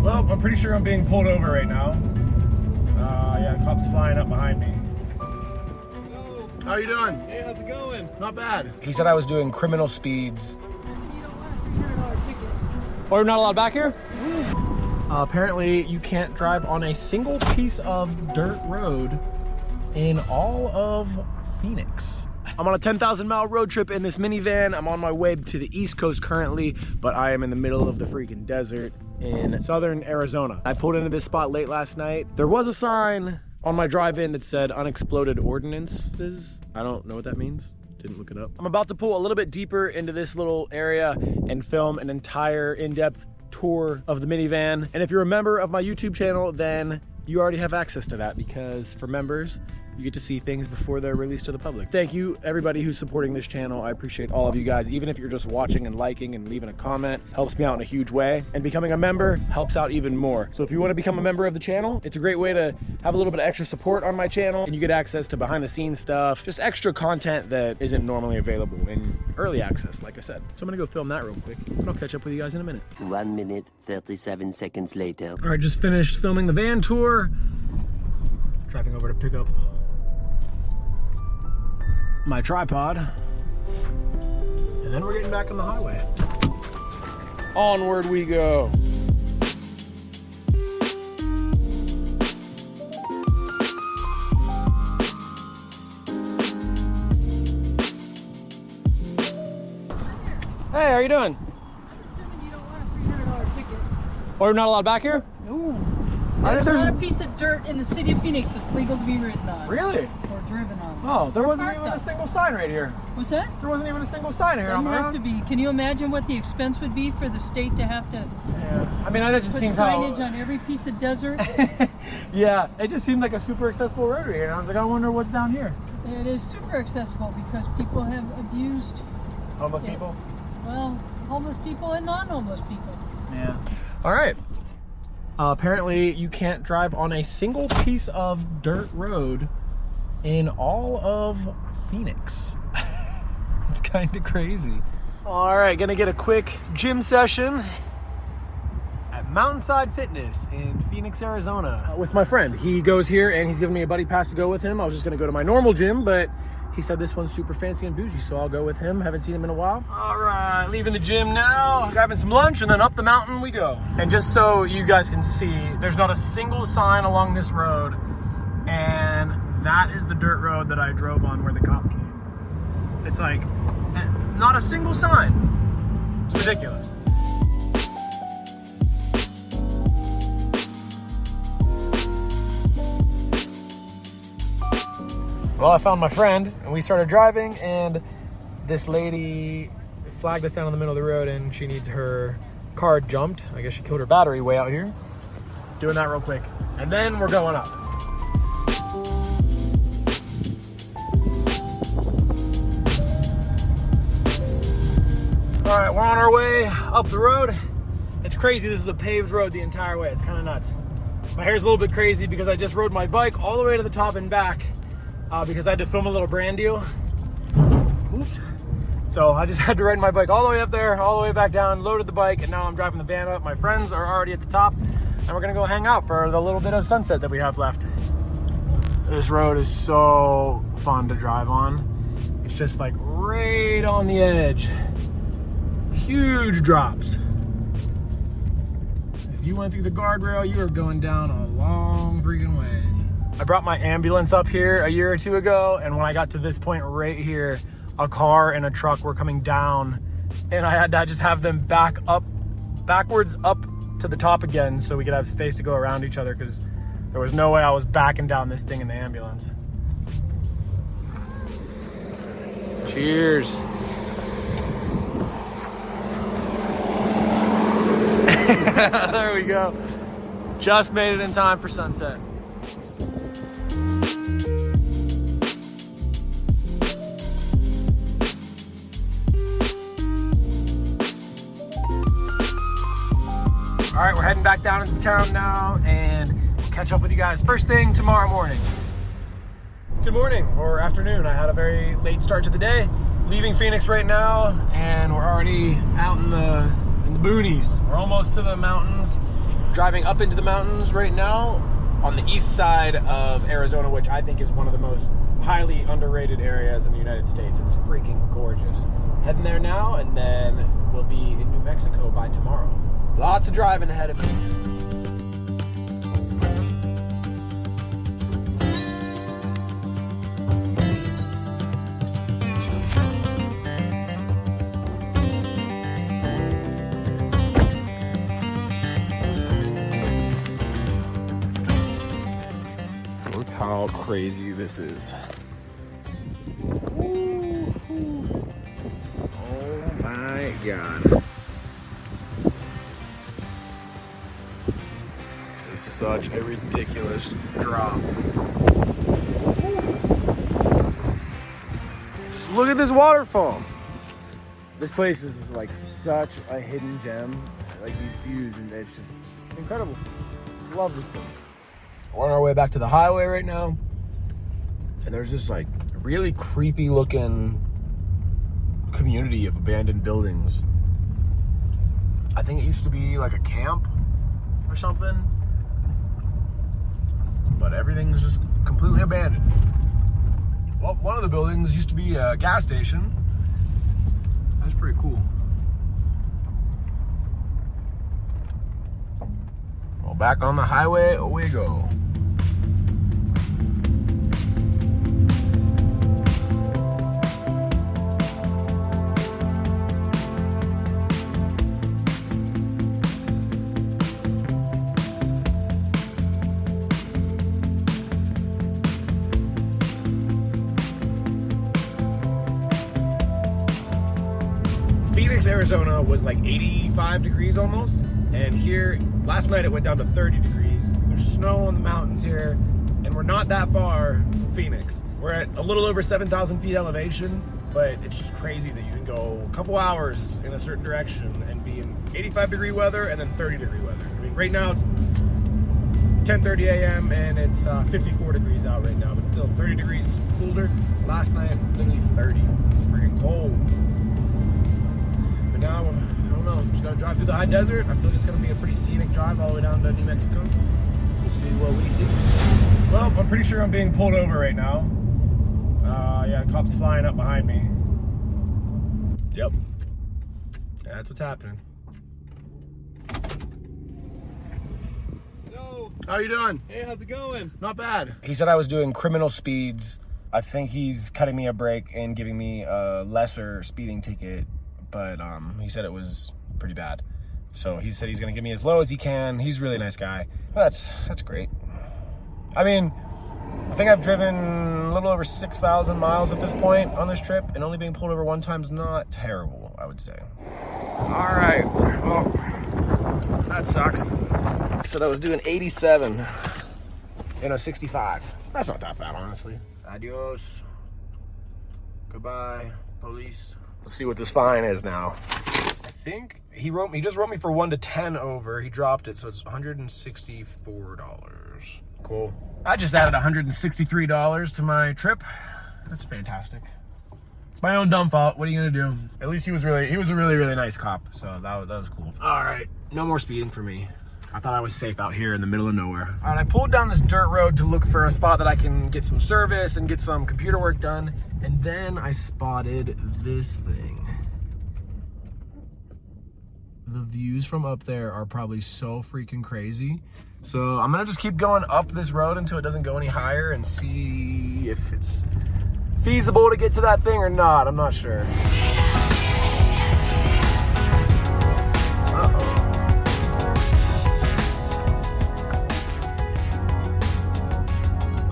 Well, I'm pretty sure I'm being pulled over right now. Yeah, cops flying up behind me. Hello. How you doing? Hey, how's it going? Not bad. He said I was doing criminal speeds. Oh, you're not allowed back here? Apparently, you can't drive on a single piece of dirt road in all of Phoenix. I'm on a 10,000 mile road trip in this minivan. I'm on my way to the East Coast currently, but I am in the middle of the freaking desert in southern Arizona. I pulled into this spot late last night. There was a sign on my drive-in that said unexploded ordinances. I don't know what that means. Didn't look it up. I'm about to pull a little bit deeper into this little area and film an entire in-depth tour of the minivan. And if you're a member of my YouTube channel, then you already have access to that, because for members, you get to see things before they're released to the public. Thank you, everybody who's supporting this channel. I appreciate all of you guys. Even if you're just watching and liking and leaving a comment, helps me out in a huge way. And becoming a member helps out even more. So if you want to become a member of the channel, it's a great way to have a little bit of extra support on my channel, and you get access to behind the scenes stuff, just extra content that isn't normally available in early access, like I said. So I'm gonna go film that real quick, and I'll catch up with you guys in a minute. 1 minute, 37 seconds later. All right, just finished filming the van tour. Driving over to pick up my tripod, and then we're getting back on the highway. Onward we go. Hey, how you doing? I'm assuming you don't want a $300 ticket. Oh, you're not allowed back here? No. There's There's not a piece of dirt in the city of Phoenix that's legal to be ridden on. Really? Or driven on. Oh, there wasn't parked even a on. single sign right here. What's that? There wasn't even a single sign here. Doesn't on the have road. to be. Can you imagine what the expense would be for the state to have to Yeah, I mean, that just put seems signage how... on every piece of desert? Yeah, it just seemed like a super accessible road here, and I was like, I wonder what's down here. It is super accessible because people have abused, Homeless Yeah. people? well, homeless people and non-homeless people. Yeah. All right. Apparently, you can't drive on a single piece of dirt road in all of Phoenix. It's kind of crazy. All right, gonna get a quick gym session at Mountainside Fitness in Phoenix, Arizona. With my friend. He goes here and he's giving me a buddy pass to go with him. I was just gonna go to my normal gym, but he said this one's super fancy and bougie, so I'll go with him. Haven't seen him in a while. All right, leaving the gym now, grabbing some lunch, and then up the mountain we go. And just so you guys can see, there's not a single sign along this road, and that is the dirt road that I drove on where the cop came. It's like, not a single sign. It's ridiculous. Well, I found my friend and we started driving, and this lady flagged us down in the middle of the road and she needs her car jumped. I guess she killed her battery way out here. Doing that real quick. And then we're going up. All right, we're on our way up the road. It's crazy, this is a paved road the entire way. It's kind of nuts. My hair's a little bit crazy because I just rode my bike all the way to the top and back. Because I had to film a little brand deal. Oops. So I just had to ride my bike all the way up there, all the way back down, loaded the bike, and now I'm driving the van up. My friends are already at the top, and we're gonna go hang out for the little bit of sunset that we have left. This road is so fun to drive on. It's just like right on the edge. Huge drops. If you went through the guardrail, you were going down a long freaking ways. I brought my ambulance up here a year or two ago, and when I got to this point right here, a car and a truck were coming down, and I had to just have them backwards up to the top again so we could have space to go around each other, because there was no way I was backing down this thing in the ambulance. Cheers. There we go. Just made it in time for sunset. All right, we're heading back down into town now, and we'll catch up with you guys first thing tomorrow morning. Good morning or afternoon. I had a very late start to the day. Leaving Phoenix right now, and we're already out in the boonies. We're almost to the mountains. driving up into the mountains right now on the east side of Arizona, which I think is one of the most highly underrated areas in the United States. It's freaking gorgeous. Heading there now, and then we'll be in New Mexico by tomorrow. Lots of driving ahead of me. Look how crazy this is. Oh my God. This is such a ridiculous drop. Just look at this waterfall. This place is like such a hidden gem. Like these views, and it's just incredible. Love this place. We're on our way back to the highway right now, and there's this like really creepy looking community of abandoned buildings. I think it used to be like a camp or something, but everything's just completely abandoned. Well, one of the buildings used to be a gas station. That's pretty cool. Well, back on the highway we go. Phoenix, Arizona was like 85 degrees almost, and here last night it went down to 30 degrees. There's snow on the mountains here, and we're not that far from Phoenix. We're at a little over 7,000 feet elevation, but it's just crazy that you can go a couple hours in a certain direction and be in 85 degree weather and then 30 degree weather. I mean, right now it's 10:30 a.m. and it's 54 degrees out right now, but still 30 degrees colder. Last night, literally 30. It's freaking cold. But now, I don't know, I'm just gonna drive through the high desert. I feel like it's gonna be a pretty scenic drive all the way down to New Mexico. We'll see what we see. Well, I'm pretty sure I'm being pulled over right now. Yeah, cops flying up behind me. Yep. Yeah, that's what's happening. How you doing? Hey, how's it going? Not bad. He said I was doing criminal speeds. I think he's cutting me a break and giving me a lesser speeding ticket, but he said it was pretty bad. So he said he's gonna give me as low as he can. He's a really nice guy. That's great. I mean, I think I've driven a little over 6,000 miles at this point on this trip, and only being pulled over one time is not terrible, I would say. All right, well, that sucks. So I was doing 87 in a 65. That's not that bad, honestly. Adios. Goodbye, police. Let's see what this fine is now. I think he just wrote me for 1 to 10 over. He dropped it, so it's $164. Cool. I just added $163 to my trip. That's fantastic. It's my own dumb fault. What are you gonna do? At least he was a really, really nice cop, so that was cool. All right, no more speeding for me. I thought I was safe out here in the middle of nowhere. All right, I pulled down this dirt road to look for a spot that I can get some service and get some computer work done, and then I spotted this thing. The views from up there are probably so freaking crazy. So I'm gonna just keep going up this road until it doesn't go any higher and see if it's feasible to get to that thing or not. I'm not sure. Uh-oh.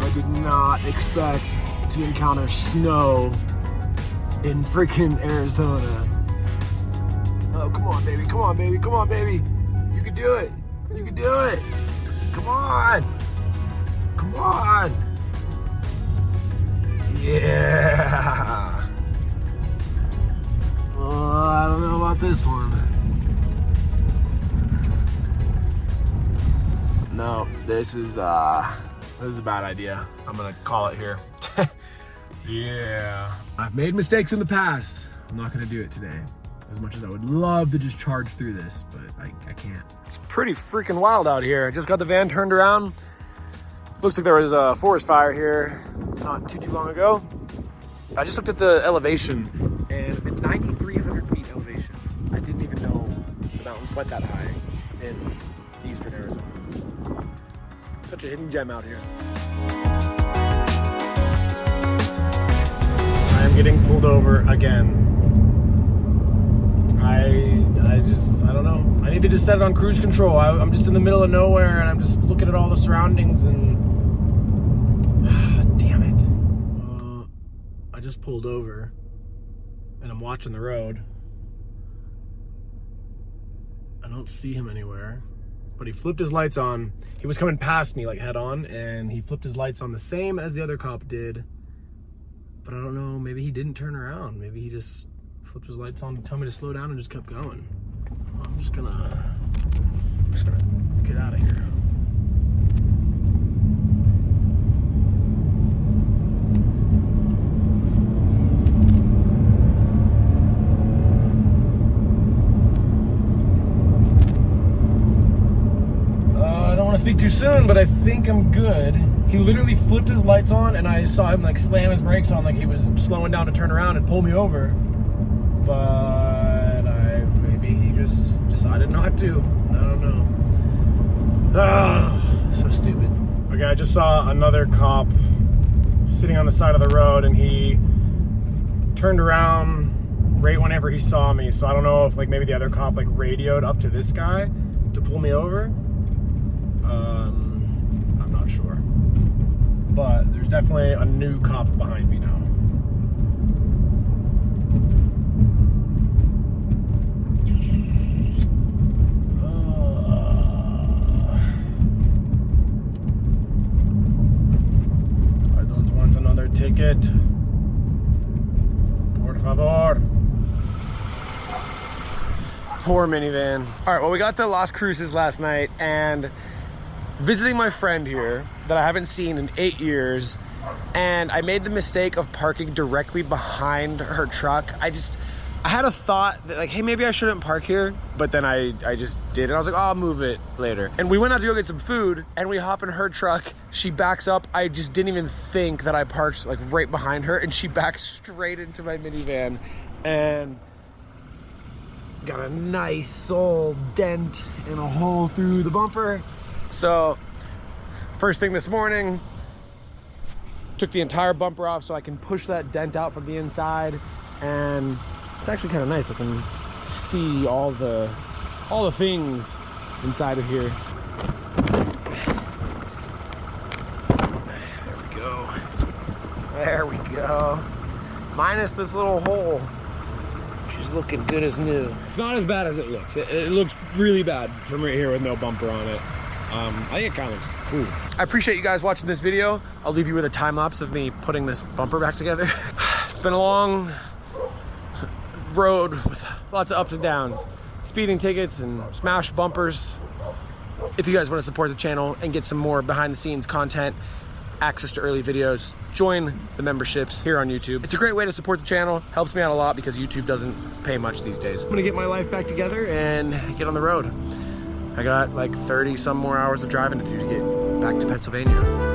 I did not expect to encounter snow in freaking Arizona. Oh, come on, baby. Come on, baby. Come on, baby. You can do it. You can do it. Come on. Come on. Yeah. Oh, I don't know about this one. No, this is a bad idea. I'm gonna call it here. Yeah. I've made mistakes in the past. I'm not gonna do it today. As much as I would love to just charge through this, but I can't. It's pretty freaking wild out here. I just got the van turned around. Looks like there was a forest fire here not too long ago. I just looked at the elevation, and at 9,300 feet elevation, I didn't even know the mountains went that high in eastern Arizona. Such a hidden gem out here. I am getting pulled over again. I don't know. I need to just set it on cruise control. I'm just in the middle of nowhere and I'm just looking at all the surroundings and damn it. I just pulled over and I'm watching the road. I don't see him anywhere, but he flipped his lights on. He was coming past me like head on, and he flipped his lights on the same as the other cop did. But I don't know, maybe he didn't turn around. Maybe he just flipped his lights on to tell me to slow down and just kept going. I'm just gonna get out of here. I don't want to speak too soon, but I think I'm good. He literally flipped his lights on and I saw him like slam his brakes on like he was slowing down to turn around and pull me over. But maybe he just decided not to. I don't know. So stupid. Okay, I just saw another cop sitting on the side of the road and he turned around right whenever he saw me. So I don't know if like maybe the other cop like radioed up to this guy to pull me over. I'm not sure. But there's definitely a new cop behind me now. I don't want another ticket. Por favor. Poor minivan. All right, well, we got to Las Cruces last night and visiting my friend here that I haven't seen in 8 years, and I made the mistake of parking directly behind her truck. I had a thought that like, hey, maybe I shouldn't park here, but then I just did, and I was like, oh, I'll move it later. And we went out to go get some food, and we hop in her truck. She backs up. I just didn't even think that I parked like right behind her, and she backs straight into my minivan, and got a nice old dent and a hole through the bumper. So first thing this morning, took the entire bumper off so I can push that dent out from the inside, and it's actually kind of nice. I can see all the things inside of here. There we go. Minus this little hole. She's looking good as new. It's not as bad as it looks. It looks really bad from right here with no bumper on it. I think it kind of looks cool. I appreciate you guys watching this video. I'll leave you with a time lapse of me putting this bumper back together. It's been a long road with lots of ups and downs. Speeding tickets and smashed bumpers. If you guys want to support the channel and get some more behind the scenes content, access to early videos, join the memberships here on YouTube. It's a great way to support the channel. Helps me out a lot because YouTube doesn't pay much these days. I'm gonna get my life back together and get on the road. I got like 30 some more hours of driving to do to get back to Pennsylvania.